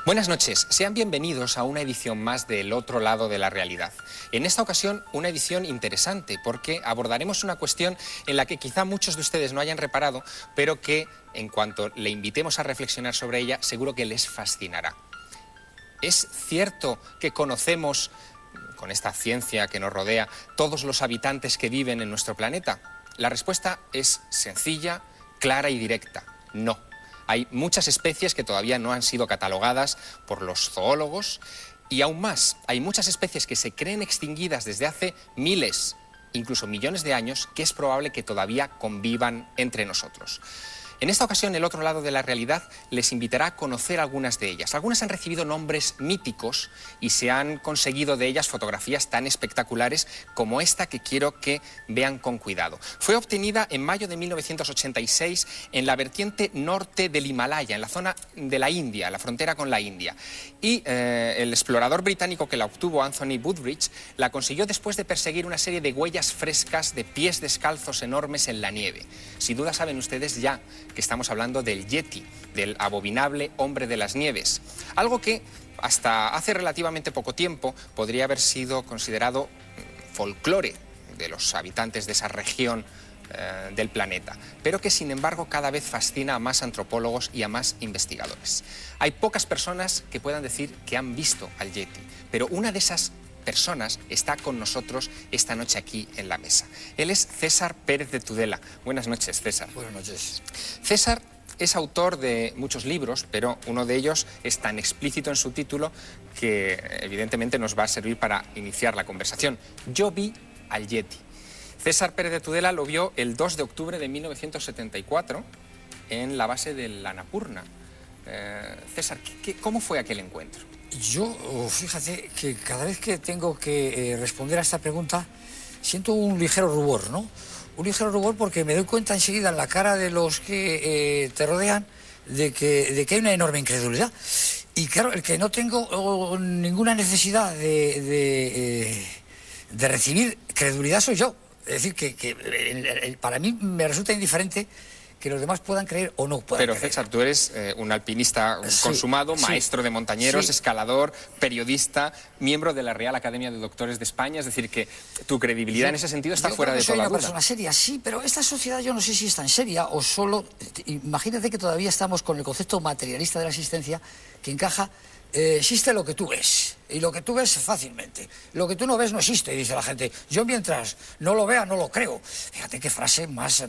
Buenas noches, sean bienvenidos a una edición más del otro lado de la realidad. En esta ocasión, una edición interesante porque abordaremos una cuestión en la que quizá muchos de ustedes no hayan reparado, pero que, en cuanto le invitemos a reflexionar sobre ella, seguro que les fascinará. ¿Es cierto que conocemos, con esta ciencia que nos rodea, todos los habitantes que viven en nuestro planeta? La respuesta es sencilla, clara y directa: no. Hay muchas especies que todavía no han sido catalogadas por los zoólogos y aún más, hay muchas especies que se creen extinguidas desde hace miles, incluso millones de años, que es probable que todavía convivan entre nosotros. En esta ocasión, el otro lado de la realidad les invitará a conocer algunas de ellas. Algunas han recibido nombres míticos y se han conseguido de ellas fotografías tan espectaculares como esta que quiero que vean con cuidado. Fue obtenida en mayo de 1986 en la vertiente norte del Himalaya, en la zona de la India, la frontera con la India. Y el explorador británico que la obtuvo, Anthony Woodbridge, la consiguió después de perseguir una serie de huellas frescas de pies descalzos enormes en la nieve. Sin duda saben ustedes ya que estamos hablando del Yeti, del abominable hombre de las nieves. Algo que hasta hace relativamente poco tiempo podría haber sido considerado folclore de los habitantes de esa región del planeta, pero que sin embargo cada vez fascina a más antropólogos y a más investigadores. Hay pocas personas que puedan decir que han visto al Yeti, pero una de esas personas está con nosotros esta noche aquí en la mesa. Él es César Pérez de Tudela. Buenas noches, César. Buenas noches. César es autor de muchos libros, pero uno de ellos es tan explícito en su título que evidentemente nos va a servir para iniciar la conversación. Yo vi al Yeti. César Pérez de Tudela lo vio el 2 de octubre de 1974 en la base del Annapurna. César, ¿cómo fue aquel encuentro? Yo, fíjate que cada vez que tengo que responder a esta pregunta siento un ligero rubor, ¿no? Un ligero rubor porque me doy cuenta enseguida en la cara de los que te rodean de que hay una enorme incredulidad. Y claro, el que no tengo ninguna necesidad de recibir credulidad soy yo. Es decir, que para mí me resulta indiferente que los demás puedan creer o no puedan creer. Pero César, tú eres un alpinista consumado, maestro de montañeros, escalador, periodista, miembro de la Real Academia de Doctores de España, es decir, que tu credibilidad en ese sentido está fuera de toda duda. Yo soy una persona seria, sí, pero esta sociedad yo no sé si es tan seria o solo... Imagínate que todavía estamos con el concepto materialista de la existencia que encaja... existe lo que tú ves, y lo que tú ves fácilmente. Lo que tú no ves no existe, dice la gente. Yo mientras no lo vea, no lo creo. Fíjate qué frase más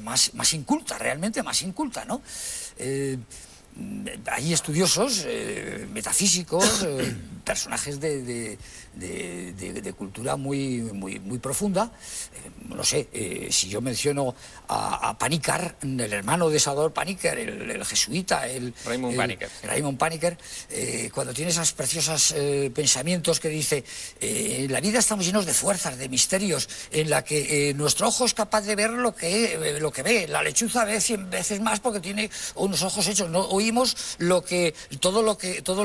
inculta, realmente más inculta, ¿no? Hay estudiosos, metafísicos, personajes de cultura muy profunda. No sé, si yo menciono a Panikkar, el hermano de Salvador Panikkar, el jesuita, Raymond Panikkar, cuando tiene esas preciosas pensamientos que dice, en la vida estamos llenos de fuerzas, de misterios, en la que nuestro ojo es capaz de ver lo que ve. La lechuza ve 100 veces más porque tiene unos ojos hechos. No oímos todas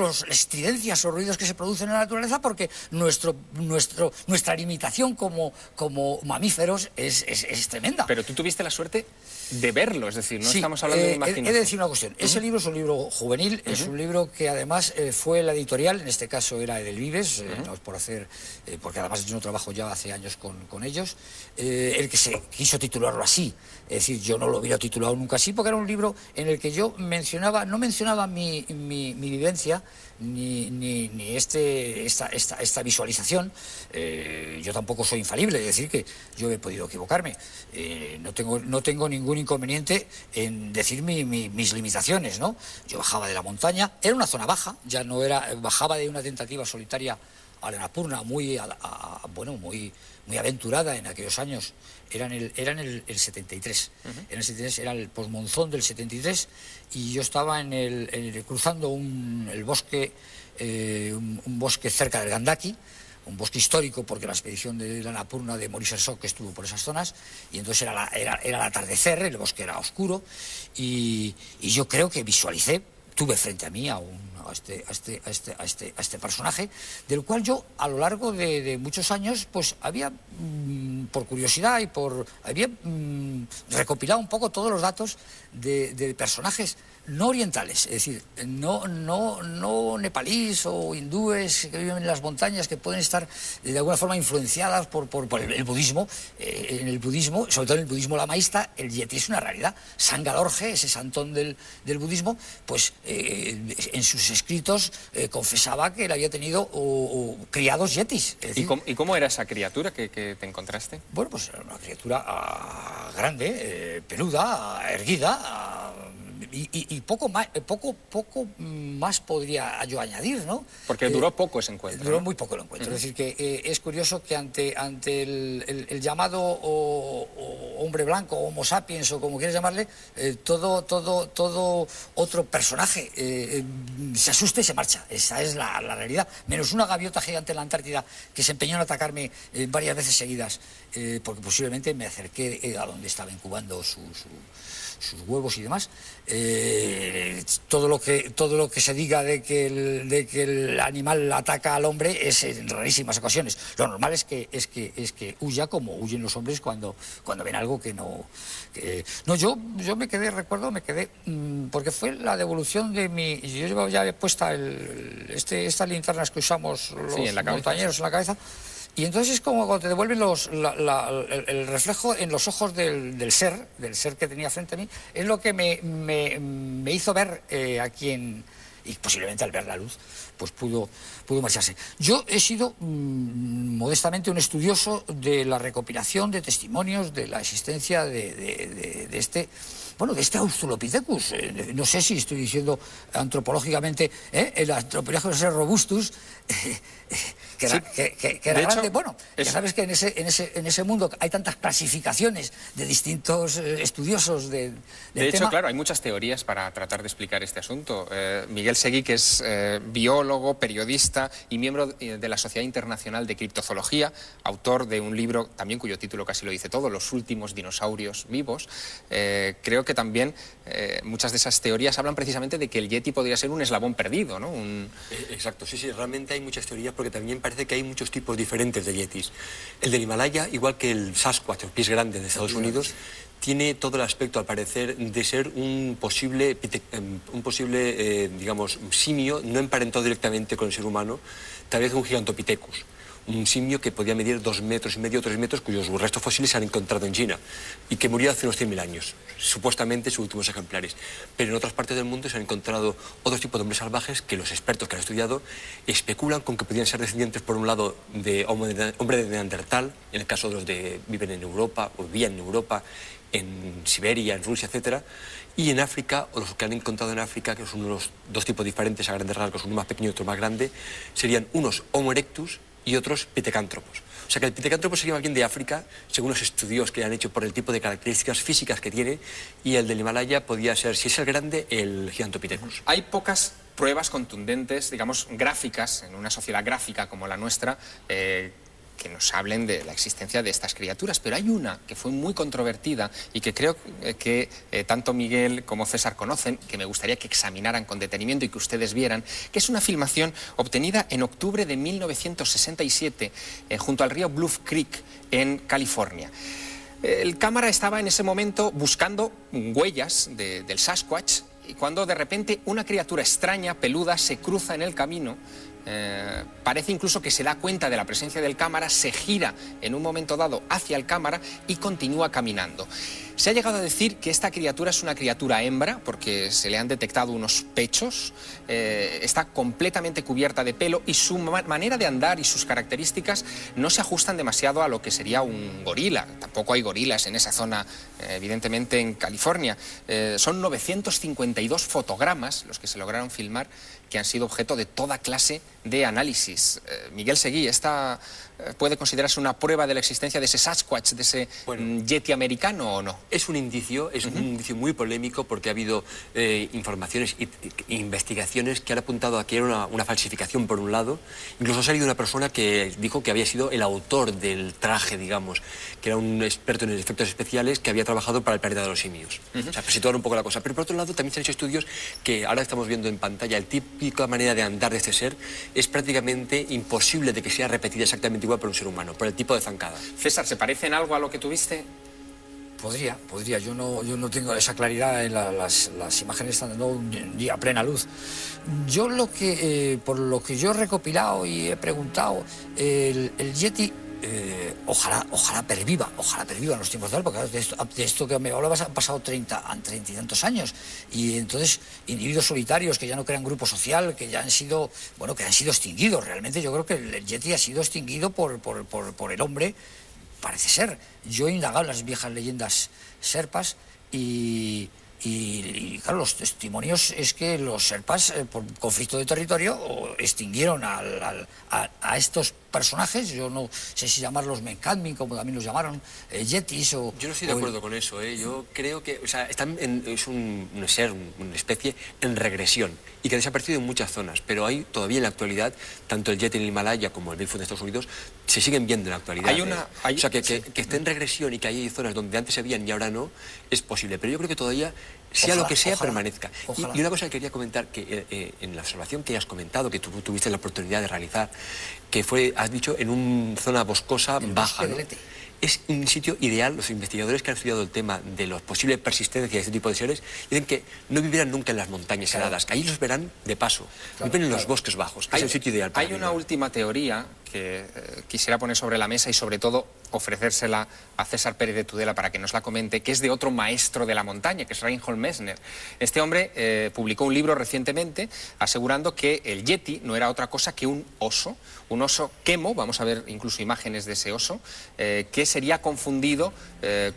las estridencias o ruidos que se producen en la naturaleza porque nuestra limitación como mamíferos es tremenda. Pero tú tuviste la suerte de verlo, es decir, no estamos hablando de imaginación. He de decir una cuestión. Ese libro es un libro juvenil, es un libro que además fue la editorial, en este caso era Edelvives, no es por hacer, porque además yo no trabajo ya hace años con ellos, el que se quiso titularlo así. Es decir, yo no lo hubiera titulado nunca así, porque era un libro en el que yo no mencionaba mi vivencia, ni esta visualización. Yo tampoco soy infalible, es decir, que yo he podido equivocarme. No tengo ningún inconveniente en decir mis limitaciones, ¿no? Yo bajaba de la montaña, era una zona baja, ya no era, bajaba de una tentativa solitaria a la Annapurna muy aventurada en aquellos años. Era en el 73. En el 73 era el posmonzón del 73 y yo estaba cruzando el bosque, un bosque cerca del Gandaki, un bosque histórico porque la expedición de la Annapurna de Maurice Hersorg estuvo por esas zonas, y entonces era el atardecer, el bosque era oscuro y yo creo que visualicé, tuve frente a mí a este personaje, del cual yo a lo largo de muchos años pues había, por curiosidad había recopilado un poco todos los datos de personajes no orientales, es decir, no nepalíes o hindúes que viven en las montañas, que pueden estar de alguna forma influenciadas por el budismo. En el budismo, sobre todo en el budismo lamaísta, el yeti es una realidad. Sangalorje, ese santón del budismo, pues en sus escritos confesaba que él había tenido criados yetis. Es decir, ¿Y cómo era esa criatura que te encontraste? Bueno, pues era una criatura grande, peluda, erguida, y poco más podría yo añadir, ¿no? Porque duró poco ese encuentro. Duró ¿no? muy poco el encuentro. Es decir, que es curioso que ante el llamado hombre blanco, homo sapiens, o como quieras llamarle, todo otro personaje se asusta y se marcha. Esa es la realidad. Menos una gaviota gigante en la Antártida que se empeñó en atacarme varias veces seguidas, porque posiblemente me acerqué a donde estaba incubando sus huevos y demás. Todo lo que se diga de que el animal ataca al hombre es en rarísimas ocasiones. Lo normal es que huya, como huyen los hombres cuando ven algo que no... yo me quedé, porque fue la devolución de mi... Yo llevaba ya puesta estas linternas que usamos los montañeros en la cabeza. Y entonces es como cuando te devuelven el reflejo en los ojos del ser que tenía frente a mí, es lo que me hizo ver a quien, y posiblemente al ver la luz, pues pudo marcharse. Yo he sido modestamente un estudioso de la recopilación de testimonios de la existencia de este Australopithecus. No sé si estoy diciendo antropológicamente, el Australopithecus robustus, que era grande. Bueno, ya sabes que en ese mundo hay tantas clasificaciones de distintos estudiosos del tema. De hecho, claro, hay muchas teorías para tratar de explicar este asunto. Miguel Seguí, que es biólogo, periodista y miembro de la Sociedad Internacional de Criptozoología, autor de un libro también cuyo título casi lo dice todo, Los últimos dinosaurios vivos. Creo que también muchas de esas teorías hablan precisamente de que el yeti podría ser un eslabón perdido, ¿no? Exacto, sí, realmente hay muchas teorías, porque también parece que hay muchos tipos diferentes de yetis. El del Himalaya, igual que el Sasquatch, el pez grande de Estados Unidos, tiene todo el aspecto, al parecer, de ser un posible digamos, simio, no emparentado directamente con el ser humano, tal vez un Gigantopithecus, un simio que podía medir 2,5 metros, 3 metros, cuyos restos fósiles se han encontrado en China y que murió hace unos 100.000 años, supuestamente sus últimos ejemplares. Pero en otras partes del mundo se han encontrado otros tipos de hombres salvajes que los expertos que han estudiado especulan con que podrían ser descendientes, por un lado, de hombre de Neandertal, en el caso de los que viven en Europa o vivían en Europa, en Siberia, en Rusia, etcétera, y en África, o los que han encontrado en África, que son unos dos tipos diferentes a grandes rasgos, uno más pequeño y otro más grande, serían unos Homo erectus y otros pitecántropos. O sea que el pitecántropo sería más bien de África, según los estudios que han hecho por el tipo de características físicas que tiene, y el del Himalaya podría ser, si es el grande, el Gigantopithecus. Hay pocas pruebas contundentes, digamos, gráficas, en una sociedad gráfica como la nuestra, que nos hablen de la existencia de estas criaturas, pero hay una que fue muy controvertida y que creo que tanto Miguel como César conocen, que me gustaría que examinaran con detenimiento y que ustedes vieran, que es una filmación obtenida en octubre de 1967 junto al río Bluff Creek en California. El cámara estaba en ese momento buscando huellas del Sasquatch, y cuando de repente una criatura extraña, peluda, se cruza en el camino. Parece incluso que se da cuenta de la presencia del cámara, se gira en un momento dado hacia el cámara y continúa caminando. Se ha llegado a decir que esta criatura es una criatura hembra porque se le han detectado unos pechos, está completamente cubierta de pelo y su manera de andar y sus características no se ajustan demasiado a lo que sería un gorila. Tampoco hay gorilas en esa zona, evidentemente en California. Son 952 fotogramas los que se lograron filmar, que han sido objeto de toda clase de análisis. Miguel Seguí, ¿esta puede considerarse una prueba de la existencia de ese Sasquatch, de ese yeti americano o no? Es un indicio muy polémico, porque ha habido informaciones e investigaciones que han apuntado a que era una falsificación por un lado. Incluso ha salido una persona que dijo que había sido el autor del traje, digamos, que era un experto en efectos especiales que había trabajado para el planeta de los simios. O sea, para situar un poco la cosa. Pero por otro lado también se han hecho estudios que ahora estamos viendo en pantalla. El típica manera de andar de este ser es prácticamente imposible de que sea repetida exactamente igual por un ser humano, por el tipo de zancada. César, ¿se parece en algo a lo que tuviste? Podría. Yo no tengo esa claridad en las imágenes están dando un día a plena luz. Yo por lo que yo he recopilado y he preguntado, el Yeti ojalá perviva en los tiempos de hoy, porque claro, de esto que me hablabas han pasado 30 y tantos años, y entonces individuos solitarios que ya no crean grupo social, que ya han sido extinguidos. Realmente yo creo que el Yeti ha sido extinguido por el hombre, parece ser. Yo he indagado en las viejas leyendas serpas y claro, los testimonios es que los serpas, por conflicto de territorio, extinguieron a estos personajes. Yo no sé si llamarlos Menkadmin, como también los llamaron, yetis o... Yo no estoy de acuerdo con eso, ¿eh? Yo creo que, o sea, es un ser, una especie en regresión y que ha desaparecido en muchas zonas, pero hay todavía en la actualidad, tanto el yeti en el Himalaya como el Bigfoot en Estados Unidos, se siguen viendo en la actualidad. O sea, que esté en regresión y que hay zonas donde antes se veían y ahora no, es posible, pero yo creo que todavía, sea lo que sea, permanezca. Y una cosa que quería comentar, que en la observación que has comentado, que tú tuviste la oportunidad de realizar, que fue, has dicho, en una zona boscosa baja, ¿no? Es un sitio ideal. Los investigadores que han estudiado el tema de la posible persistencia de este tipo de seres dicen que no vivirán nunca en las montañas heladas, que ahí los verán de paso, viven en los bosques bajos, que es el sitio ideal para Hay una última teoría que quisiera poner sobre la mesa y sobre todo ofrecérsela a César Pérez de Tudela para que nos la comente, que es de otro maestro de la montaña, que es Reinhold Messner. Este hombre publicó un libro recientemente asegurando que el Yeti no era otra cosa que un oso quemo, vamos a ver incluso imágenes de ese oso, que sería confundido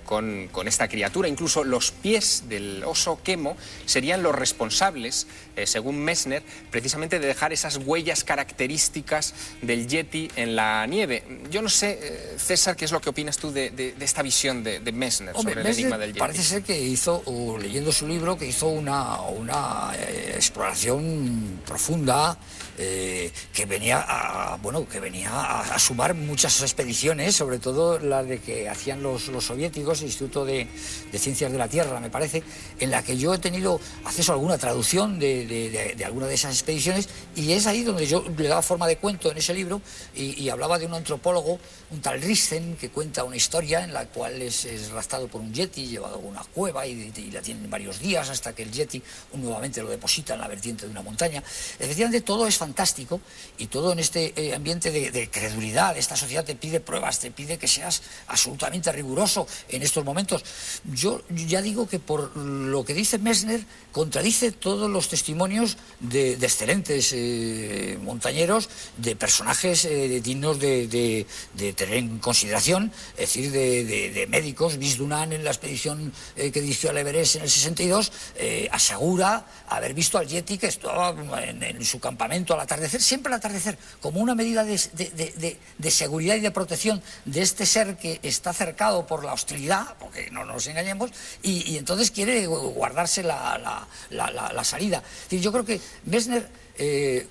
con esta criatura. Incluso los pies del oso quemo serían los responsables, según Messner, precisamente de dejar esas huellas características del Yeti en la nieve. Yo no sé, César, ¿qué es lo que opinas tú de esta visión de Messner sobre el enigma del Yeti? Parece ser que hizo, leyendo su libro, que hizo una exploración profunda, que venía a sumar muchas expediciones, sobre todo la de que hacían los soviéticos, el Instituto de Ciencias de la Tierra, me parece, en la que yo he tenido acceso a alguna traducción de alguna de esas expediciones, y es ahí donde yo le daba forma de cuento en ese libro y hablaba de un antropólogo, un tal Rissen, que cuenta una historia en la cual es raptado por un yeti, llevado a una cueva y la tienen varios días hasta que el yeti nuevamente lo deposita en la vertiente de una montaña. Efectivamente, todo es fantástico, y todo en este ambiente de credulidad. Esta sociedad te pide pruebas, te pide que seas absolutamente riguroso en estos momentos. Yo ya digo que por lo que dice Messner contradice todos los testimonios de excelentes montañeros, de personajes dignos de tener en consideración, es decir, de médicos. Bis Dunan, en la expedición que dirigió al Everest en el 62, asegura haber visto al yeti que estaba en su campamento al atardecer, siempre al atardecer, como una medida de seguridad y de protección de este ser que está cercado por la hostilidad, porque no nos engañemos, y entonces quiere guardarse la salida. Es decir, yo creo que Messner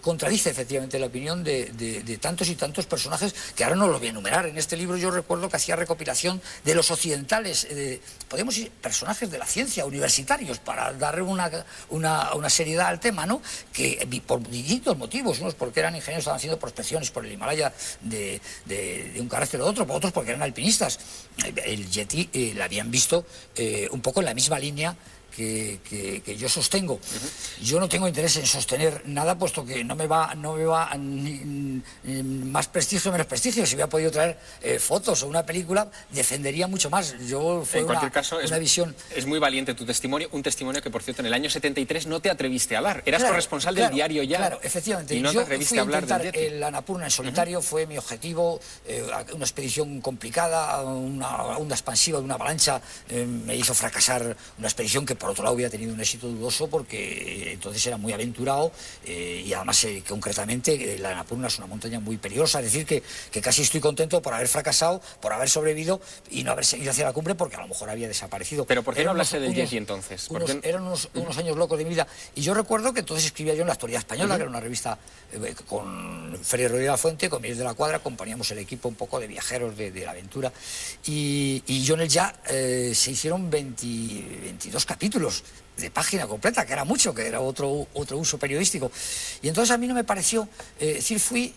contradice efectivamente la opinión de tantos y tantos personajes que ahora no los voy a enumerar. En este libro yo recuerdo que hacía recopilación de los occidentales, podemos decir personajes de la ciencia, universitarios, para darle una seriedad al tema, ¿no? Que por distintos motivos, unos porque eran ingenieros, estaban haciendo prospecciones por el Himalaya de un carácter o de otro, otros porque eran alpinistas. El Yeti la habían visto un poco en la misma línea que yo sostengo. Yo no tengo interés en sostener nada, puesto que no me va ni más prestigio o menos prestigio. Si hubiera podido traer fotos o una película, defendería mucho más. En cualquier caso, una visión. Es muy valiente tu testimonio, un testimonio que, por cierto, en el año 73 no te atreviste a dar. Eras corresponsal del diario Ya. Claro, efectivamente. Y no te atreviste a hablar del Yeti. El Annapurna en solitario fue mi objetivo, una expedición complicada, una onda expansiva de una avalancha me hizo fracasar una expedición que por otro lado había tenido un éxito dudoso, porque entonces era muy aventurado, y además concretamente la Annapurna es una montaña muy peligrosa. Es decir, que casi estoy contento por haber fracasado, por haber sobrevivido y no haber seguido hacia la cumbre, porque a lo mejor había desaparecido. ¿Pero por qué no hablaste del Yeti entonces? Eran unos años locos de mi vida, y yo recuerdo que entonces escribía yo en La Actualidad Española, que era una revista con Félix Rodríguez de la Fuente, con Miguel de la Cuadra, acompañamos el equipo un poco de viajeros de la aventura, y yo en el Ya se hicieron 22 capítulos de página completa, que era mucho, que era otro uso periodístico. Y entonces a mí no me pareció, fui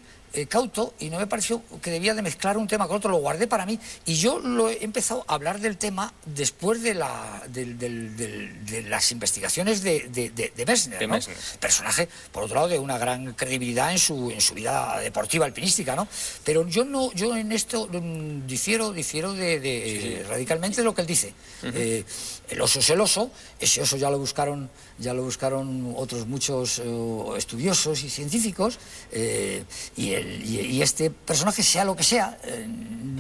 cauto y no me pareció que debía de mezclar un tema con otro, lo guardé para mí y yo lo he empezado a hablar del tema después de las investigaciones de Messner, ¿no? Personaje, por otro lado, de una gran credibilidad en su vida deportiva, alpinística, ¿no? Pero yo en esto difiero radicalmente de lo que él dice. El oso es el oso, ese oso ya lo buscaron otros muchos estudiosos y científicos, y este personaje, sea lo que sea,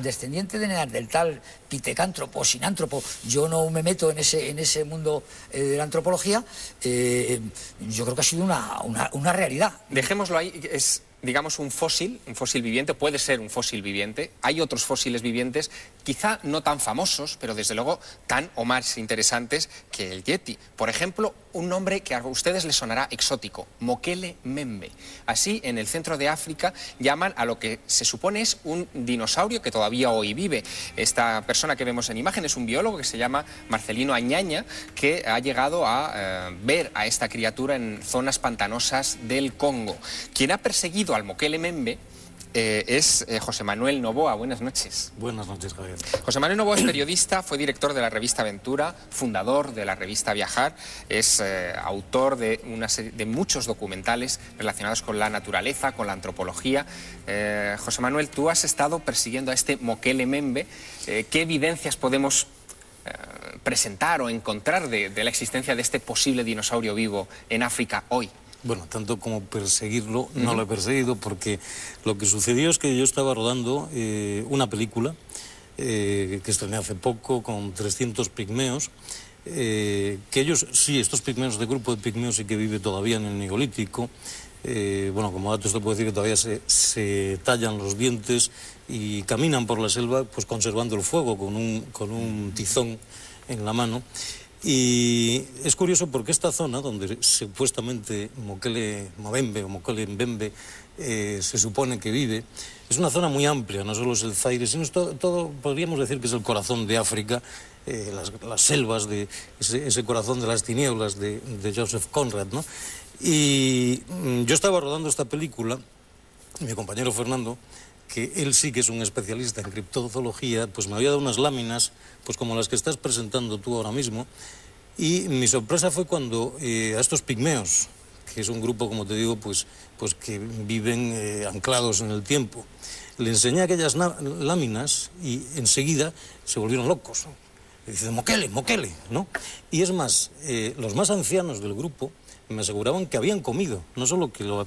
descendiente del tal pitecántropo, sinántropo, yo no me meto en ese mundo de la antropología, yo creo que ha sido una realidad. Dejémoslo ahí, es, digamos, un fósil viviente, puede ser un fósil viviente. Hay otros fósiles vivientes, quizá no tan famosos, pero desde luego tan o más interesantes que el Yeti. Por ejemplo, un nombre que a ustedes les sonará exótico, Mokele Membe. Así, en el centro de África, llaman a lo que se supone es un dinosaurio que todavía hoy vive. Esta persona que vemos en imagen es un biólogo que se llama Marcelino Añaña, que ha llegado a ver a esta criatura en zonas pantanosas del Congo. Quien ha perseguido al Mokele Membe es José Manuel Novoa. Buenas noches. Buenas noches, Javier. José Manuel Novoa es periodista, fue director de la revista Aventura, fundador de la revista Viajar, es autor de muchos documentales relacionados con la naturaleza, con la antropología. José Manuel, tú has estado persiguiendo a este Mokele Membe. ¿Qué evidencias podemos presentar o encontrar de la existencia de este posible dinosaurio vivo en África hoy? Bueno, tanto como perseguirlo, no lo he perseguido, porque lo que sucedió es que yo estaba rodando una película que estrené hace poco con 300 pigmeos, que ellos, sí, estos pigmeos, este grupo de pigmeos sí que vive todavía en el Neolítico. Bueno, como datos te puedo decir que todavía se tallan los dientes y caminan por la selva pues conservando el fuego con un tizón en la mano. Y es curioso porque esta zona donde supuestamente Mokele Mabembe o Mokele Mbembe se supone que vive, es una zona muy amplia, no solo es el Zaire, sino es todo, podríamos decir que es el corazón de África, las selvas, de ese corazón de las tinieblas de Joseph Conrad, ¿no? Y yo estaba rodando esta película, mi compañero Fernando, que él sí que es un especialista en criptozoología, pues me había dado unas láminas, pues como las que estás presentando tú ahora mismo, y mi sorpresa fue cuando a estos pigmeos, que es un grupo, como te digo, pues que viven anclados en el tiempo, le enseñé aquellas láminas y enseguida se volvieron locos, ¿no? Y dicen, Mokele, Mokele, ¿no? Y es más, los más ancianos del grupo me aseguraban que habían comido, no solo que lo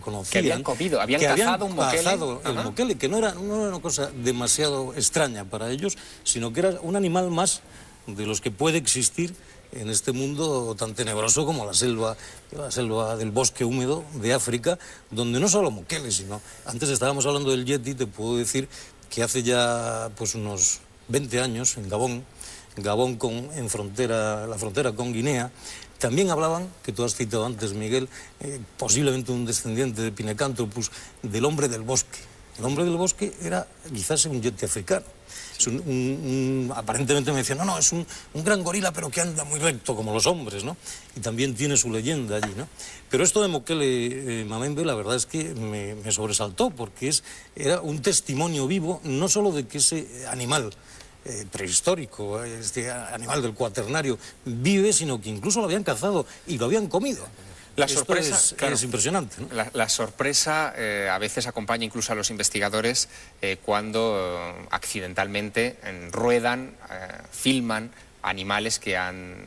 conocían. Que habían comido, habían cazado un Mokele. Cazado el Mokele, que no era una cosa demasiado extraña para ellos, sino que era un animal más de los que puede existir en este mundo tan tenebroso como la selva del bosque húmedo de África, donde no solo Mokele, sino, antes estábamos hablando del Yeti, te puedo decir que hace ya pues unos 20 años en Gabón en la frontera con Guinea, también hablaban, que tú has citado antes, Miguel, posiblemente un descendiente de Pinecanthropus, del hombre del bosque. El hombre del bosque era quizás un yeti africano. Es aparentemente me decían, no, es un gran gorila, pero que anda muy recto, como los hombres, ¿no? Y también tiene su leyenda allí, ¿no? Pero esto de Mokele Mabembe, la verdad es que me sobresaltó, porque era un testimonio vivo, no solo de que ese animal prehistórico, este animal del Cuaternario, vive, sino que incluso lo habían cazado y lo habían comido. La sorpresa es impresionante, ¿no? La sorpresa a veces acompaña incluso a los investigadores cuando accidentalmente ruedan, filman animales que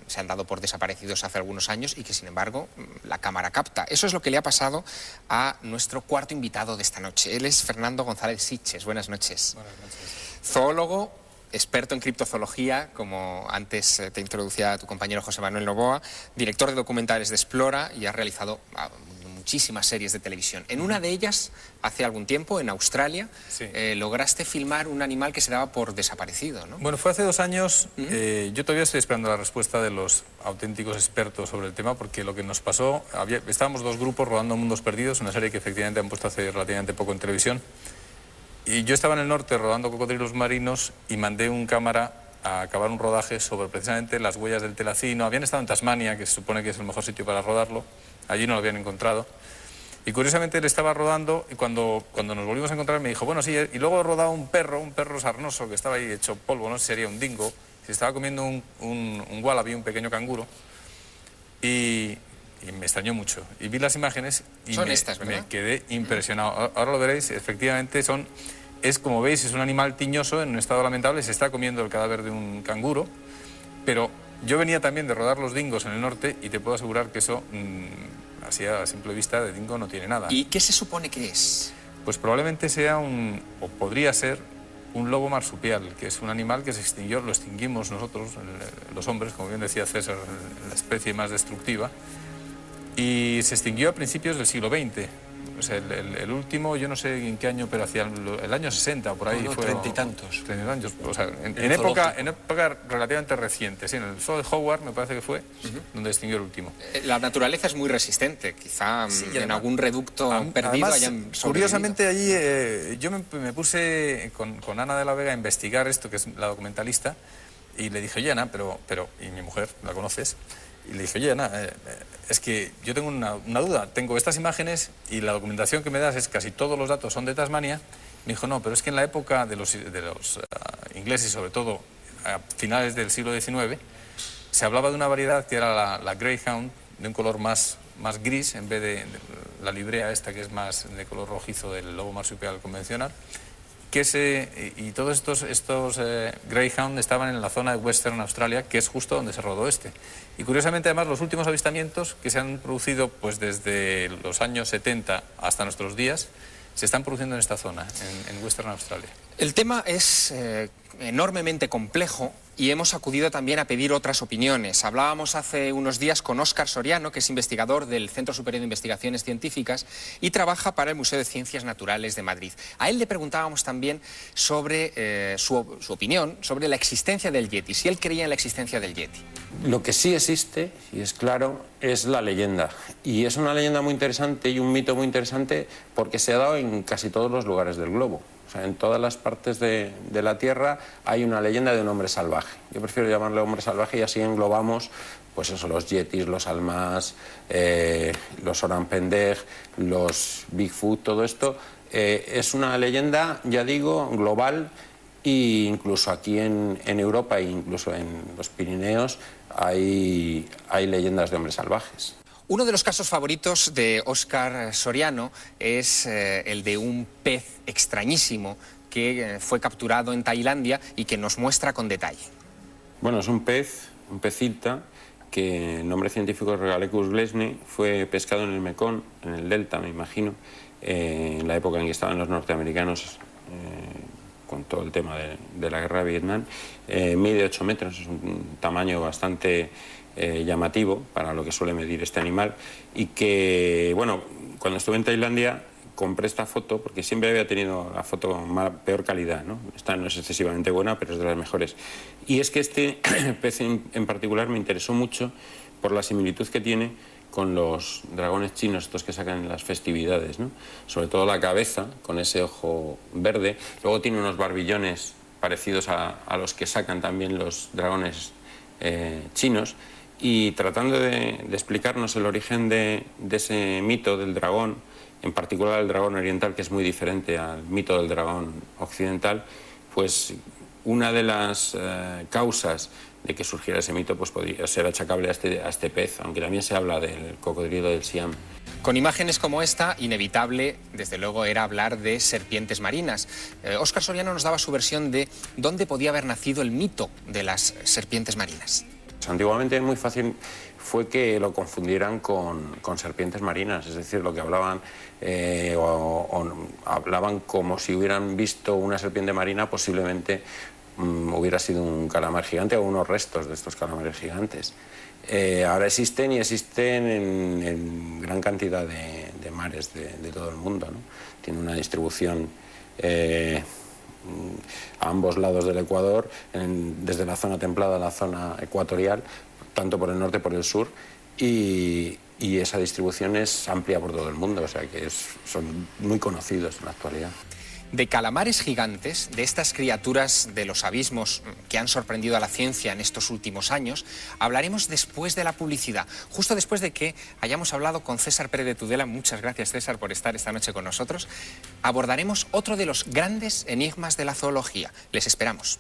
se han dado por desaparecidos hace algunos años y que, sin embargo, la cámara capta. Eso es lo que le ha pasado a nuestro cuarto invitado de esta noche. Él es Fernando González Sitges. Buenas noches. Buenas noches. Zoólogo, experto en criptozoología, como antes te introducía tu compañero José Manuel Novoa, director de documentales de Explora, y has realizado muchísimas series de televisión. En una de ellas, hace algún tiempo, en Australia, sí, lograste filmar un animal que se daba por desaparecido, ¿no? Bueno, fue hace 2 años. Yo todavía estoy esperando la respuesta de los auténticos expertos sobre el tema, porque lo que nos pasó, estábamos 2 grupos rodando Mundos Perdidos, una serie que efectivamente han puesto hace relativamente poco en televisión. Y yo estaba en el norte rodando cocodrilos marinos y mandé un cámara a acabar un rodaje sobre precisamente las huellas del telacino. Habían estado en Tasmania, que se supone que es el mejor sitio para rodarlo. Allí no lo habían encontrado. Y curiosamente él estaba rodando y cuando nos volvimos a encontrar me dijo, bueno, sí, y luego he rodado un perro sarnoso que estaba ahí hecho polvo, no sé si sería un dingo, se estaba comiendo un wallaby, un pequeño canguro, y me extrañó mucho. Y vi las imágenes y me quedé impresionado. Ahora lo veréis, efectivamente es como veis, es un animal tiñoso en un estado lamentable, se está comiendo el cadáver de un canguro, pero yo venía también de rodar los dingos en el norte y te puedo asegurar que eso... así a simple vista de dingo no tiene nada. ¿Y qué se supone que es? Pues probablemente sea o podría ser un lobo marsupial, que es un animal que se extinguió, lo extinguimos nosotros, los hombres, como bien decía César, la especie más destructiva, y se extinguió a principios del siglo XX. O sea, el último, yo no sé en qué año, pero hacia el año 60 o por ahí fue. 30 y tantos. 30 años. O sea, en época relativamente reciente. Sí, en el zoo de Howard me parece que fue donde extinguió el último. La naturaleza es muy resistente. Quizá sí, en algún reducto perdido además, hayan sobrevivido. Curiosamente allí yo me puse con Ana de la Vega a investigar esto, que es la documentalista, y le dije, oye Ana, pero y mi mujer, la conoces, y le dije, oye Ana, es que yo tengo una duda, tengo estas imágenes y la documentación que me das es casi todos los datos son de Tasmania. Me dijo, no, pero es que en la época de los ingleses, sobre todo a finales del siglo XIX, se hablaba de una variedad que era la Greyhound, de un color más gris, en vez de la librea esta que es más de color rojizo del lobo marsupial convencional, y todos estos Greyhound estaban en la zona de Western Australia, que es justo donde se rodó este. Y curiosamente, además, los últimos avistamientos que se han producido pues desde los años 70 hasta nuestros días, se están produciendo en esta zona, en Western Australia. El tema es enormemente complejo y hemos acudido también a pedir otras opiniones. Hablábamos hace unos días con Óscar Soriano, que es investigador del Centro Superior de Investigaciones Científicas y trabaja para el Museo de Ciencias Naturales de Madrid. A él le preguntábamos también sobre su opinión sobre la existencia del Yeti, si él creía en la existencia del Yeti. Lo que sí existe, y es claro, es la leyenda. Y es una leyenda muy interesante y un mito muy interesante porque se ha dado en casi todos los lugares del globo. O sea, en todas las partes de la Tierra hay una leyenda de un hombre salvaje. Yo prefiero llamarle hombre salvaje y así englobamos, pues eso, los yetis, los almas, los orang-pendej, los Bigfoot, todo esto. Es una leyenda, ya digo, global, e incluso aquí en Europa e incluso en los Pirineos hay leyendas de hombres salvajes. Uno de los casos favoritos de Óscar Soriano es el de un pez extrañísimo que fue capturado en Tailandia y que nos muestra con detalle. Bueno, es un pecilta, que el nombre científico es Regalecus glesne, fue pescado en el Mekong, en el delta, me imagino, en la época en que estaban los norteamericanos con todo el tema de la guerra de Vietnam. Mide 8 metros, es un tamaño bastante llamativo para lo que suele medir este animal, y que, bueno, cuando estuve en Tailandia compré esta foto porque siempre había tenido la foto con peor calidad, ¿no? Esta no es excesivamente buena, pero es de las mejores. Y es que este pez en particular me interesó mucho por la similitud que tiene con los dragones chinos, estos que sacan en las festividades, ¿no? Sobre todo la cabeza, con ese ojo verde. Luego tiene unos barbillones parecidos a los que sacan también los dragones chinos. Y tratando de explicarnos el origen de ese mito del dragón, en particular el dragón oriental, que es muy diferente al mito del dragón occidental, pues una de las causas de que surgiera ese mito pues podría ser achacable a este pez, aunque también se habla del cocodrilo del Siam. Con imágenes como esta, inevitable, desde luego, era hablar de serpientes marinas. Óscar Soriano nos daba su versión de dónde podía haber nacido el mito de las serpientes marinas. Antiguamente muy fácil fue que lo confundieran con serpientes marinas, es decir, lo que hablaban hablaban como si hubieran visto una serpiente marina, posiblemente hubiera sido un calamar gigante o unos restos de estos calamares gigantes. Ahora existen en gran cantidad de mares de todo el mundo, ¿no? Tiene una distribución a ambos lados del Ecuador, desde la zona templada a la zona ecuatorial, tanto por el norte como por el sur, y esa distribución es amplia por todo el mundo, o sea que son muy conocidos en la actualidad. De calamares gigantes, de estas criaturas de los abismos que han sorprendido a la ciencia en estos últimos años, hablaremos después de la publicidad, justo después de que hayamos hablado con César Pérez de Tudela. Muchas gracias, César, por estar esta noche con nosotros. Abordaremos otro de los grandes enigmas de la zoología. Les esperamos.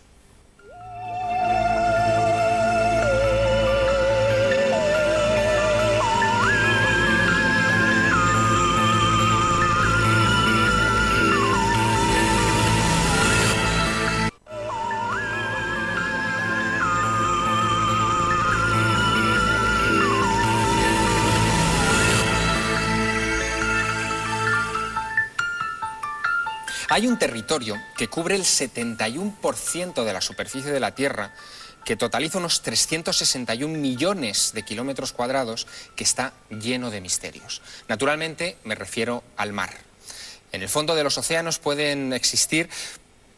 Hay un territorio que cubre el 71% de la superficie de la Tierra, que totaliza unos 361 millones de kilómetros cuadrados, que está lleno de misterios. Naturalmente me refiero al mar. En el fondo de los océanos pueden existir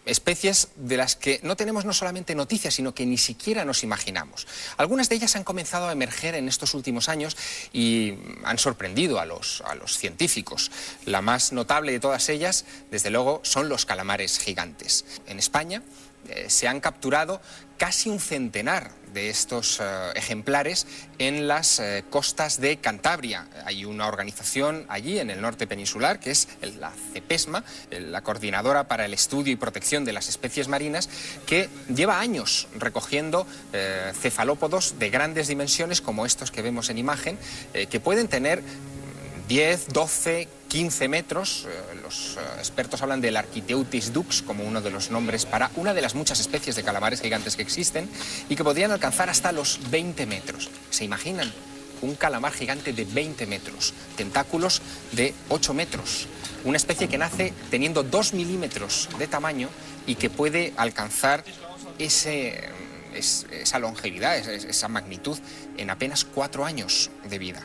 especies de las que no tenemos no solamente noticias, sino que ni siquiera nos imaginamos. Algunas de ellas han comenzado a emerger en estos últimos años y han sorprendido a los científicos. La más notable de todas ellas, desde luego, son los calamares gigantes. En España se han capturado casi un centenar de estos ejemplares en las costas de Cantabria. Hay una organización allí en el norte peninsular, que es la CEPESMA, la Coordinadora para el Estudio y Protección de las Especies Marinas, que lleva años recogiendo cefalópodos de grandes dimensiones, como estos que vemos en imagen, que pueden tener 10, 12, 15 metros. Los expertos hablan del Architeuthis dux como uno de los nombres para una de las muchas especies de calamares gigantes que existen y que podrían alcanzar hasta los 20 metros. ¿Se imaginan? Un calamar gigante de 20 metros, tentáculos de 8 metros, una especie que nace teniendo 2 milímetros de tamaño y que puede alcanzar esa longevidad, esa magnitud en apenas 4 años de vida.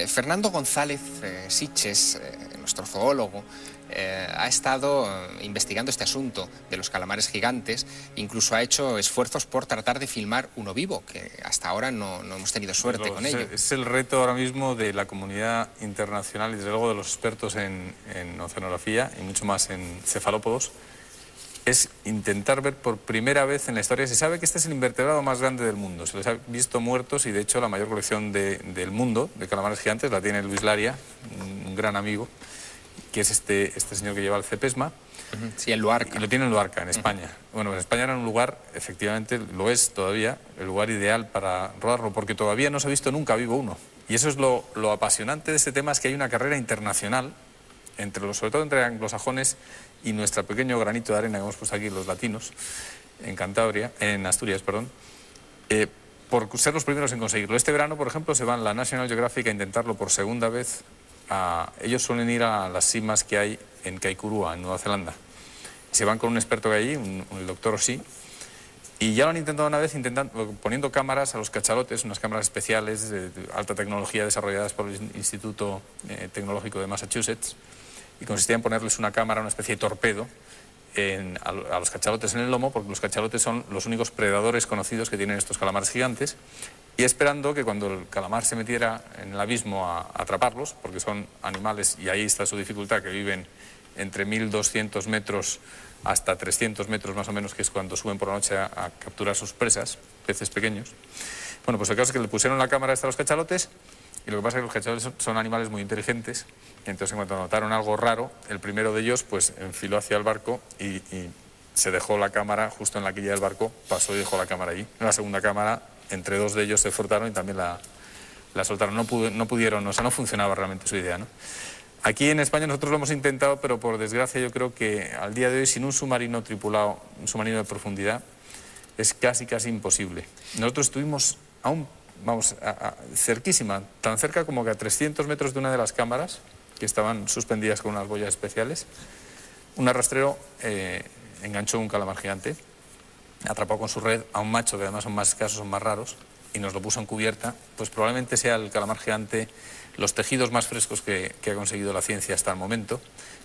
Fernando González Sitges, nuestro zoólogo, ha estado investigando este asunto de los calamares gigantes, incluso ha hecho esfuerzos por tratar de filmar uno vivo, que hasta ahora no hemos tenido suerte con ello. Es el reto ahora mismo de la comunidad internacional y desde luego de los expertos en oceanografía y mucho más en cefalópodos, es intentar ver por primera vez en la historia. Se sabe que este es el invertebrado más grande del mundo, se les ha visto muertos y de hecho la mayor colección del mundo de calamares gigantes la tiene Luis Laria, un gran amigo, que es este señor que lleva el CEPESMA. Sí, en Luarca. Y lo tiene en Luarca, en España. Bueno, en España era un lugar, efectivamente, lo es todavía, el lugar ideal para rodarlo, porque todavía no se ha visto nunca vivo uno. Y eso es lo apasionante de este tema, es que hay una carrera internacional, sobre todo entre anglosajones y nuestro pequeño granito de arena que hemos puesto aquí los latinos, en Asturias, perdón, por ser los primeros en conseguirlo. Este verano, por ejemplo, se van la National Geographic a intentarlo por segunda vez. Ellos suelen ir a las cimas que hay en Kaikurua, en Nueva Zelanda. Se van con un experto que hay allí, el doctor Oshii, y ya lo han intentado una vez poniendo cámaras a los cachalotes, unas cámaras especiales de alta tecnología desarrolladas por el Instituto Tecnológico de Massachusetts, y consistía en ponerles una cámara, una especie de torpedo, a los cachalotes en el lomo, porque los cachalotes son los únicos predadores conocidos que tienen estos calamares gigantes, y esperando que cuando el calamar se metiera en el abismo a atraparlos, porque son animales, y ahí está su dificultad, que viven entre 1.200 metros hasta 300 metros más o menos, que es cuando suben por la noche a capturar sus presas, peces pequeños. Bueno, pues el caso es que le pusieron la cámara esta a los cachalotes, y lo que pasa es que los cachalotes son animales muy inteligentes, y entonces en cuanto notaron algo raro, el primero de ellos pues enfiló hacia el barco y se dejó la cámara justo en la quilla del barco, pasó y dejó la cámara allí. En la segunda cámara, entre dos de ellos se frotaron y también la soltaron. No pudieron, o sea, no funcionaba realmente su idea, ¿no? Aquí en España nosotros lo hemos intentado, pero por desgracia yo creo que al día de hoy sin un submarino tripulado, un submarino de profundidad, es casi imposible. Nosotros estuvimos cerquísima, tan cerca como que a 300 metros de una de las cámaras, que estaban suspendidas con unas boyas especiales. Un arrastrero enganchó un calamar gigante, atrapó con su red a un macho, que además son más escasos, son más raros, y nos lo puso en cubierta. Pues probablemente sea el calamar gigante, los tejidos más frescos que ha conseguido la ciencia hasta el momento,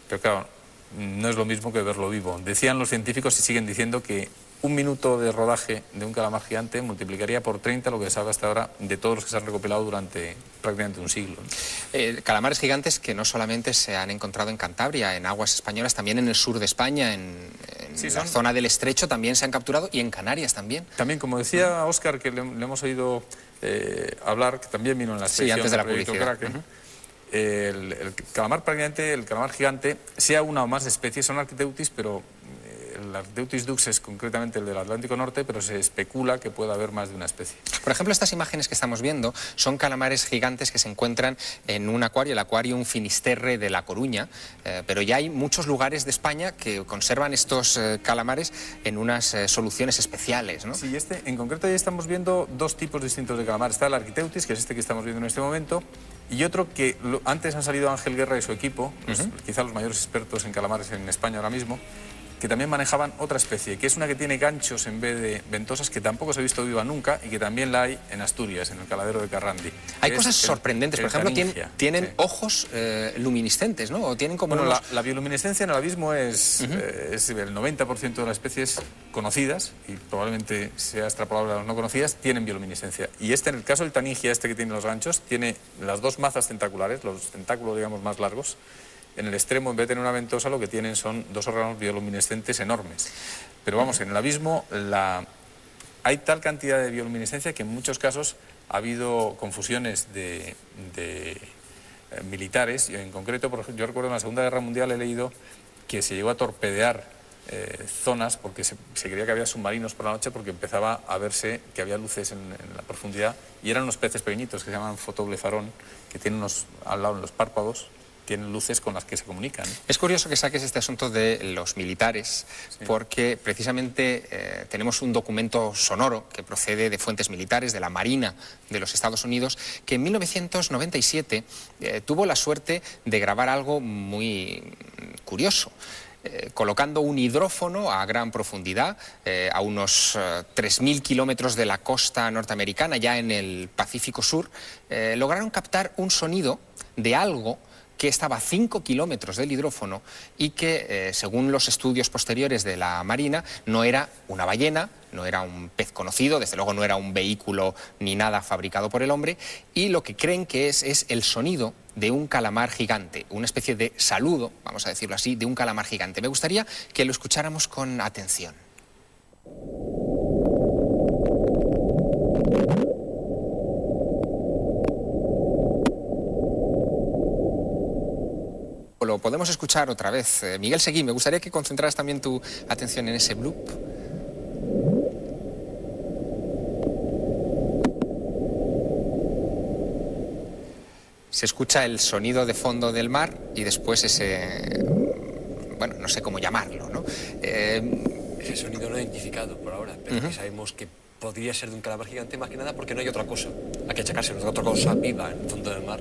pero claro, no es lo mismo que verlo vivo. Decían los científicos y siguen diciendo que un minuto de rodaje de un calamar gigante multiplicaría por 30 lo que se sabe hasta ahora de todos los que se han recopilado durante prácticamente un siglo. Calamares gigantes que no solamente se han encontrado en Cantabria, en aguas españolas, también en el sur de España, en la zona del Estrecho también se han capturado, y en Canarias también. También, como decía Óscar, que le hemos oído hablar, que también vino en la expedición antes de la proyecto publicidad. Kraken, el calamar prácticamente, el calamar gigante, sea una o más especies, son Architeutis, pero el Architeutis dux es concretamente el del Atlántico Norte, pero se especula que pueda haber más de una especie. Por ejemplo, estas imágenes que estamos viendo son calamares gigantes que se encuentran en un acuario, el Aquarium Finisterre de La Coruña, pero ya hay muchos lugares de España que conservan estos calamares en unas soluciones especiales, ¿no? Sí, en concreto ya estamos viendo dos tipos distintos de calamar. Está el Architeutis, que es este que estamos viendo en este momento, y otro que antes han salido Ángel Guerra y su equipo, quizá los mayores expertos en calamares en España ahora mismo, que también manejaban otra especie, que es una que tiene ganchos en vez de ventosas, que tampoco se ha visto viva nunca y que también la hay en Asturias, en el caladero de Carrandi. Hay cosas sorprendentes, por ejemplo, tienen ojos luminiscentes, ¿no? O tienen como la bioluminiscencia en el abismo es el 90% de las especies conocidas, y probablemente sea extrapolable a las no conocidas, tienen bioluminiscencia. Y en el caso del taningia, que tiene los ganchos, tiene las dos mazas tentaculares, los tentáculos, digamos, más largos. En el extremo, en vez de tener una ventosa, lo que tienen son dos órganos bioluminescentes enormes. Pero vamos, en el abismo hay tal cantidad de bioluminescencia que en muchos casos ha habido confusiones de militares. En concreto, por ejemplo, yo recuerdo en la Segunda Guerra Mundial he leído que se llegó a torpedear zonas porque se creía que había submarinos por la noche, porque empezaba a verse que había luces en la profundidad, y eran unos peces pequeñitos que se llaman fotoblefarón, que tienen al lado en los párpados, tienen luces con las que se comunican. Es curioso que saques este asunto de los militares, porque precisamente tenemos un documento sonoro que procede de fuentes militares, de la Marina de los Estados Unidos, que en 1997 tuvo la suerte de grabar algo muy curioso. Colocando un hidrófono a gran profundidad, a unos 3.000 kilómetros de la costa norteamericana, ya en el Pacífico Sur, lograron captar un sonido de algo que estaba a 5 kilómetros del hidrófono y que, según los estudios posteriores de la Marina, no era una ballena, no era un pez conocido, desde luego no era un vehículo ni nada fabricado por el hombre, y lo que creen que es el sonido de un calamar gigante, una especie de saludo, vamos a decirlo así, de un calamar gigante. Me gustaría que lo escucháramos con atención. Lo podemos escuchar otra vez. Miguel Seguí, me gustaría que concentraras también tu atención en ese bloop. Se escucha el sonido de fondo del mar y después ese... bueno, no sé cómo llamarlo, ¿no? Ese sonido no identificado por ahora, pero que sabemos que podría ser de un calamar gigante, más que nada porque no hay otra cosa a que achacárselo, otra cosa viva en el fondo del mar.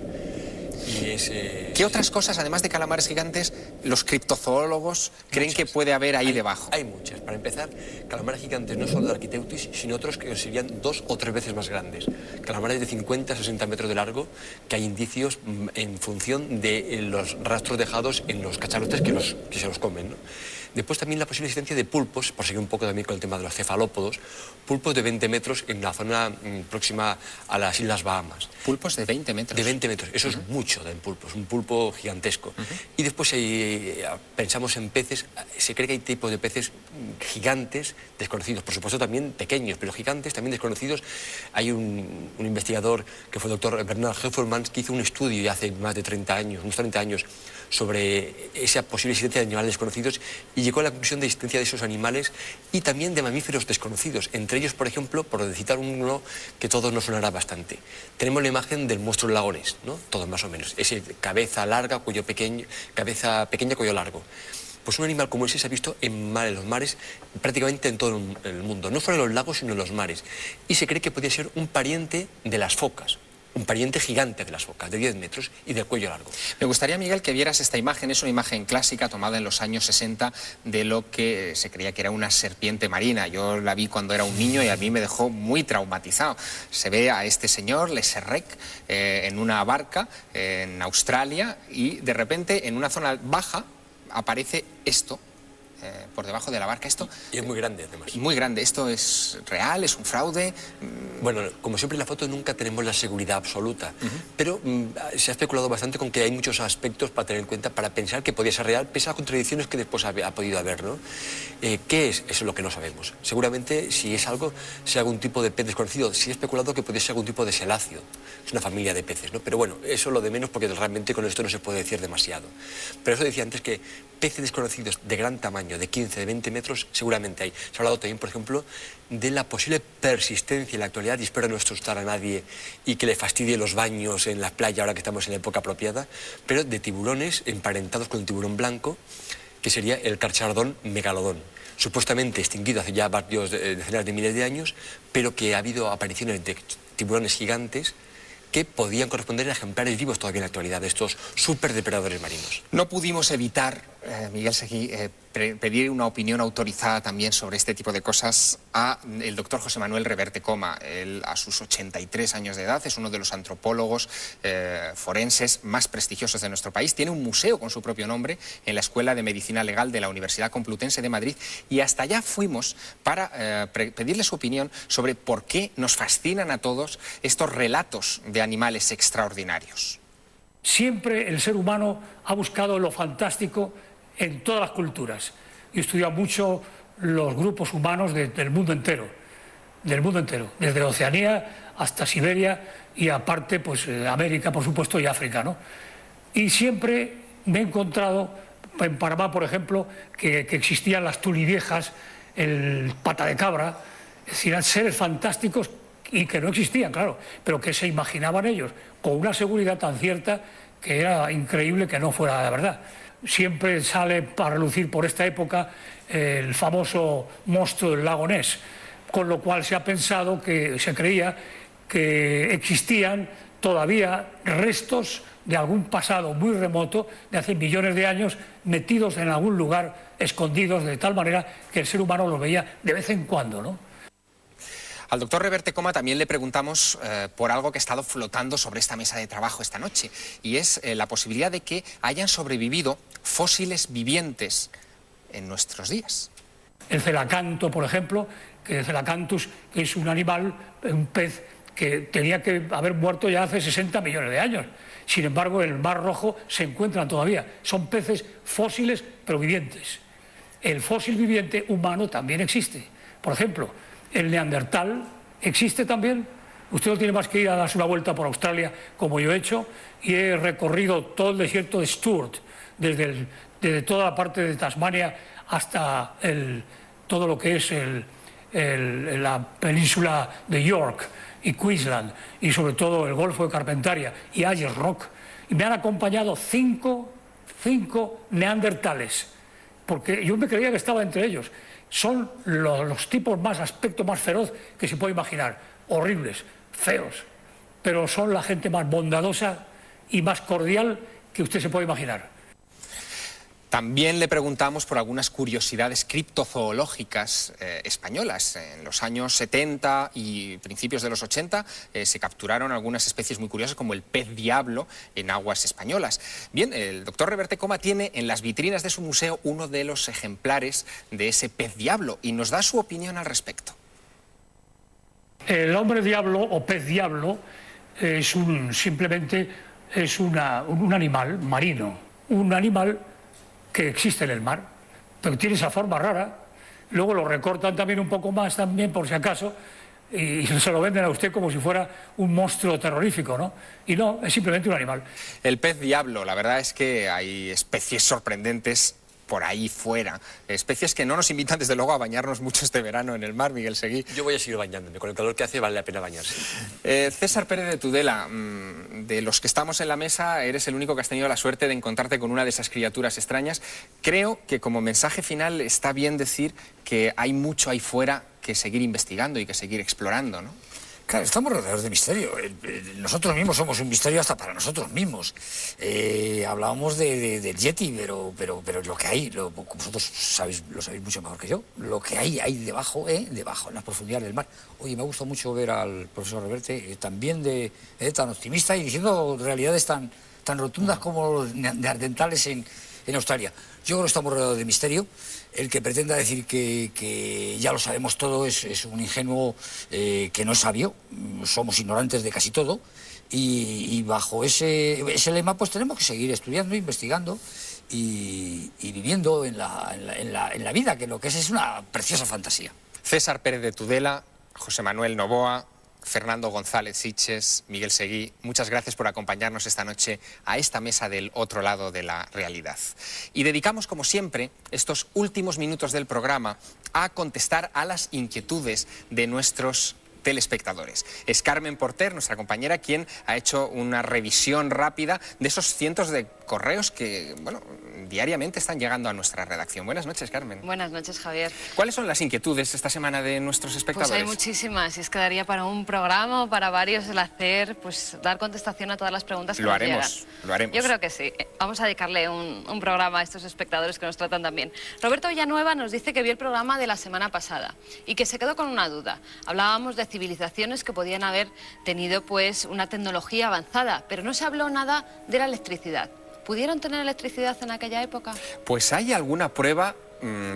¿Qué otras cosas, además de calamares gigantes, los criptozoólogos creen que puede haber ahí debajo? Hay muchas. Para empezar, calamares gigantes no solo de Architeutis, sino otros que serían 2 o 3 veces más grandes. Calamares de 50 a 60 metros de largo, que hay indicios en función de los rastros dejados en los cachalotes que se los comen, ¿no? Después también la posible existencia de pulpos, por seguir un poco también con el tema de los cefalópodos, pulpos de 20 metros en la zona próxima a las Islas Bahamas. ¿Pulpos de 20 metros? De 20 metros, eso es mucho de pulpos, un pulpo gigantesco. Y después pensamos en peces, se cree que hay tipos de peces gigantes desconocidos, por supuesto también pequeños, pero gigantes también desconocidos. Hay un investigador que fue el doctor Bernard Hefferman, que hizo un estudio ya hace más de 30 años, unos 30 años, sobre esa posible existencia de animales desconocidos, y llegó a la conclusión de existencia de esos animales y también de mamíferos desconocidos. Entre ellos, por ejemplo, por citar uno que todos nos sonará bastante, tenemos la imagen del monstruo del lago Ness, ¿no? Todos más o menos. Ese cabeza larga, cuello pequeño, cabeza pequeña, cuello largo. Pues un animal como ese se ha visto en los mares prácticamente en todo el mundo, no solo en los lagos, sino en los mares. Y se cree que podría ser un pariente de las focas. Un pariente gigante de las focas, de 10 metros y de cuello largo. Me gustaría, Miguel, que vieras esta imagen. Es una imagen clásica tomada en los años 60 de lo que se creía que era una serpiente marina. Yo la vi cuando era un niño y a mí me dejó muy traumatizado. Se ve a este señor, Le Serrec, en una barca en Australia, y de repente en una zona baja aparece esto, por debajo de la barca. Esto, y es muy grande, además. Muy grande. ¿Esto es real? ¿Es un fraude? Bueno, como siempre en la foto nunca tenemos la seguridad absoluta, pero se ha especulado bastante con que hay muchos aspectos para tener en cuenta, para pensar que podía ser real, pese a las contradicciones que después ha podido haber, ¿no? ¿Qué es? Eso es lo que no sabemos. Seguramente, si es algo, sea algún tipo de pez desconocido. Sí he especulado que podría ser algún tipo de seláceo. Es una familia de peces, ¿no? Pero bueno, eso lo de menos, porque realmente con esto no se puede decir demasiado. Pero eso decía antes, que peces desconocidos de gran tamaño, de 15, de 20 metros, seguramente hay. Se ha hablado también, por ejemplo, de la posible persistencia en la actualidad, y espero no asustar a nadie y que le fastidie los baños en la playa ahora que estamos en la época apropiada, pero de tiburones emparentados con el tiburón blanco, que sería el carcharodón megalodón, supuestamente extinguido hace ya varios decenas de miles de años, pero que ha habido apariciones de tiburones gigantes que podían corresponder a ejemplares vivos todavía en la actualidad, de estos superdepredadores marinos. No pudimos evitar, Miguel Seguí, pedir una opinión autorizada también sobre este tipo de cosas a el doctor José Manuel Reverte Coma. Él, a sus 83 años de edad, es uno de los antropólogos forenses más prestigiosos de nuestro país. Tiene un museo con su propio nombre en la Escuela de Medicina Legal de la Universidad Complutense de Madrid, y hasta allá fuimos para pedirle su opinión sobre por qué nos fascinan a todos estos relatos de animales extraordinarios. Siempre el ser humano ha buscado lo fantástico en todas las culturas. Yo he estudiado mucho los grupos humanos del mundo entero, desde Oceanía hasta Siberia y aparte pues América, por supuesto, y África, ¿no? Y siempre me he encontrado en Panamá, por ejemplo, que existían las tuliviejas, el pata de cabra, es decir, eran seres fantásticos y que no existían, claro, pero que se imaginaban ellos con una seguridad tan cierta que era increíble que no fuera la verdad. Siempre sale para relucir por esta época el famoso monstruo del lago Ness, con lo cual se ha pensado, que se creía que existían todavía restos de algún pasado muy remoto, de hace millones de años, metidos en algún lugar, escondidos, de tal manera que el ser humano los veía de vez en cuando, ¿no? Al doctor Reverte Coma también le preguntamos por algo que ha estado flotando sobre esta mesa de trabajo esta noche, y es la posibilidad de que hayan sobrevivido fósiles vivientes en nuestros días. El celacanto, por ejemplo, que el celacanthus, que es un animal, un pez que tenía que haber muerto ya hace 60 millones de años. Sin embargo, en el Mar Rojo se encuentran todavía. Son peces fósiles, pero vivientes. El fósil viviente humano también existe. Por ejemplo, el neandertal existe también. Usted no tiene más que ir a darse una vuelta por Australia, como yo he hecho, y he recorrido todo el desierto de Sturt, desde toda la parte de Tasmania hasta todo lo que es la península de York y Queensland, y sobre todo el Golfo de Carpentaria y Ayers Rock. Y me han acompañado cinco neandertales, porque yo me creía que estaba entre ellos. Son los tipos aspecto más feroz que se puede imaginar, horribles, feos, pero son la gente más bondadosa y más cordial que usted se puede imaginar. También le preguntamos por algunas curiosidades criptozoológicas españolas. En los años 70 y principios de los 80 se capturaron algunas especies muy curiosas, como el pez diablo, en aguas españolas. Bien, el doctor Reverte Coma tiene en las vitrinas de su museo uno de los ejemplares de ese pez diablo y nos da su opinión al respecto. El hombre diablo o pez diablo simplemente es un animal marino, un animal que existe en el mar, pero tiene esa forma rara. Luego lo recortan también un poco más, también por si acaso, y se lo venden a usted como si fuera un monstruo terrorífico, ¿no? Y no, es simplemente un animal. El pez diablo, la verdad es que hay especies sorprendentes por ahí fuera, especies que no nos invitan desde luego a bañarnos mucho este verano en el mar, Miguel Seguí. Yo voy a seguir bañándome, con el calor que hace vale la pena bañarse. César Pérez de Tudela, de los que estamos en la mesa, eres el único que has tenido la suerte de encontrarte con una de esas criaturas extrañas. Creo que como mensaje final está bien decir que hay mucho ahí fuera que seguir investigando y que seguir explorando, ¿no? Claro, estamos rodeados de misterio. Nosotros mismos somos un misterio hasta para nosotros mismos. Hablábamos del Yeti, pero lo que hay, vosotros lo sabéis mucho mejor que yo, lo que hay debajo, en las profundidades del mar. Oye, me ha gustado mucho ver al profesor Reverte también tan optimista y diciendo realidades tan rotundas como los neandertales en en Australia. Yo creo que estamos rodeados de misterio. El que pretenda decir que ya lo sabemos todo es un ingenuo que no es sabio. Somos ignorantes de casi todo. Y bajo ese lema pues tenemos que seguir estudiando, investigando y viviendo en la vida, que lo que es una preciosa fantasía. César Pérez de Tudela, José Manuel Novoa, Fernando González Sitges, Miguel Seguí, muchas gracias por acompañarnos esta noche a esta mesa del otro lado de la realidad. Y dedicamos, como siempre, estos últimos minutos del programa a contestar a las inquietudes de nuestros telespectadores. Es Carmen Porter, nuestra compañera, quien ha hecho una revisión rápida de esos cientos de correos que, bueno, diariamente están llegando a nuestra redacción. Buenas noches, Carmen. Buenas noches, Javier. ¿Cuáles son las inquietudes esta semana de nuestros espectadores? Pues hay muchísimas, y es que daría para un programa o para varios el hacer, pues dar contestación a todas las preguntas que nos llegan. Lo haremos. Yo creo que sí. Vamos a dedicarle un programa a estos espectadores que nos tratan tan bien. Roberto Villanueva nos dice que vio el programa de la semana pasada y que se quedó con una duda. Hablábamos de civilizaciones que podían haber tenido pues una tecnología avanzada, pero no se habló nada de la electricidad. ¿Pudieron tener electricidad en aquella época? Pues hay alguna prueba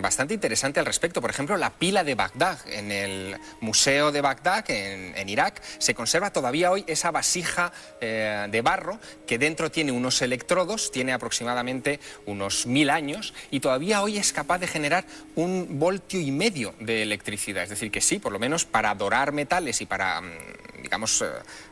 bastante interesante al respecto. Por ejemplo, la pila de Bagdad. En el Museo de Bagdad, en Irak, se conserva todavía hoy esa vasija de barro que dentro tiene unos electrodos, tiene aproximadamente unos 1000 años y todavía hoy es capaz de generar 1,5 voltios de electricidad. Es decir, que sí, por lo menos para dorar metales y para, digamos,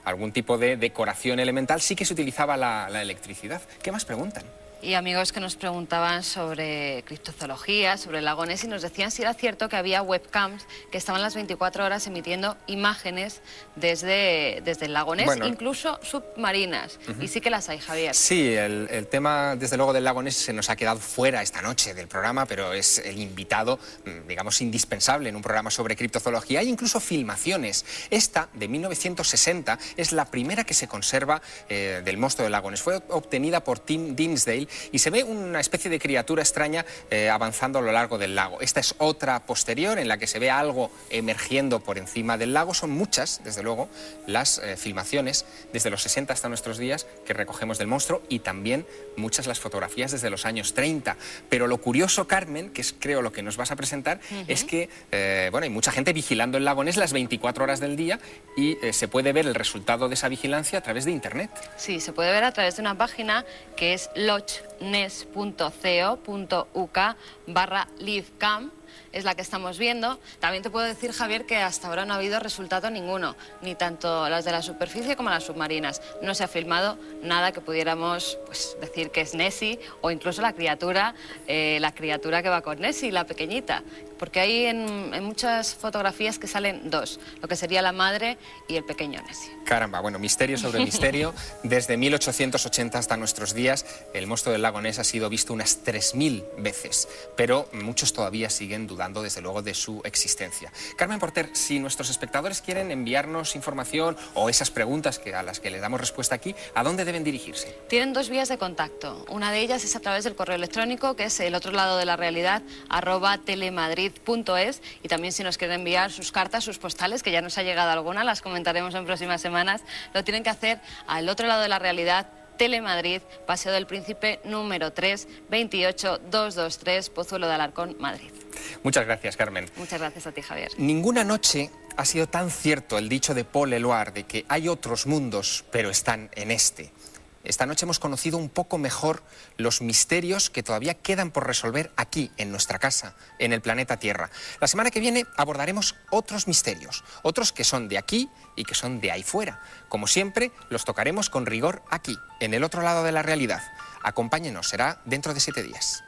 algún tipo de decoración elemental sí que se utilizaba la electricidad. ¿Qué más preguntan? Y amigos que nos preguntaban sobre criptozoología, sobre el lago Ness, y nos decían si era cierto que había webcams que estaban las 24 horas emitiendo imágenes desde el lago Ness, bueno, incluso submarinas. Y sí que las hay, Javier. Sí, el tema, desde luego, del lago Ness se nos ha quedado fuera esta noche del programa, pero es el invitado, digamos, indispensable en un programa sobre criptozoología. Hay incluso filmaciones. Esta, de 1960, es la primera que se conserva del monstruo del lago Ness. Fue obtenida por Tim Dinsdale y se ve una especie de criatura extraña avanzando a lo largo del lago. Esta es otra posterior en la que se ve algo emergiendo por encima del lago. Son muchas, desde luego, las filmaciones desde los 60 hasta nuestros días que recogemos del monstruo y también muchas las fotografías desde los años 30. Pero lo curioso, Carmen, que es creo lo que nos vas a presentar, es que bueno, hay mucha gente vigilando el lago Ness las 24 horas del día y se puede ver el resultado de esa vigilancia a través de Internet. Sí, se puede ver a través de una página que es lochnes.co.uk/livecam. Es la que estamos viendo. También te puedo decir, Javier, que hasta ahora no ha habido resultado ninguno, ni tanto las de la superficie como las submarinas. No se ha filmado nada que pudiéramos pues, decir que es Nessie o incluso la criatura que va con Nessie, la pequeñita. Porque hay en muchas fotografías que salen dos, lo que sería la madre y el pequeño Nessie. Caramba, bueno, misterio sobre misterio. Desde 1880 hasta nuestros días, el monstruo del lago Ness ha sido visto unas 3000 veces, pero muchos todavía siguen dudando, desde luego, de su existencia. Carmen Porter, si nuestros espectadores quieren enviarnos información o esas preguntas a las que les damos respuesta aquí, ¿a dónde deben dirigirse? Tienen dos vías de contacto. Una de ellas es a través del correo electrónico, que es el otro lado de la realidad, @telemadrid.es, y también si nos quieren enviar sus cartas, sus postales, que ya nos ha llegado alguna, las comentaremos en próximas semanas, lo tienen que hacer al otro lado de la realidad, Telemadrid, Paseo del Príncipe número 3, 28223, Pozuelo de Alarcón, Madrid. Muchas gracias, Carmen. Muchas gracias a ti, Javier. Ninguna noche ha sido tan cierto el dicho de Paul Eluard de que hay otros mundos, pero están en este. Esta noche hemos conocido un poco mejor los misterios que todavía quedan por resolver aquí, en nuestra casa, en el planeta Tierra. La semana que viene abordaremos otros misterios, otros que son de aquí y que son de ahí fuera. Como siempre, los tocaremos con rigor aquí, en el otro lado de la realidad. Acompáñenos, será dentro de 7 días.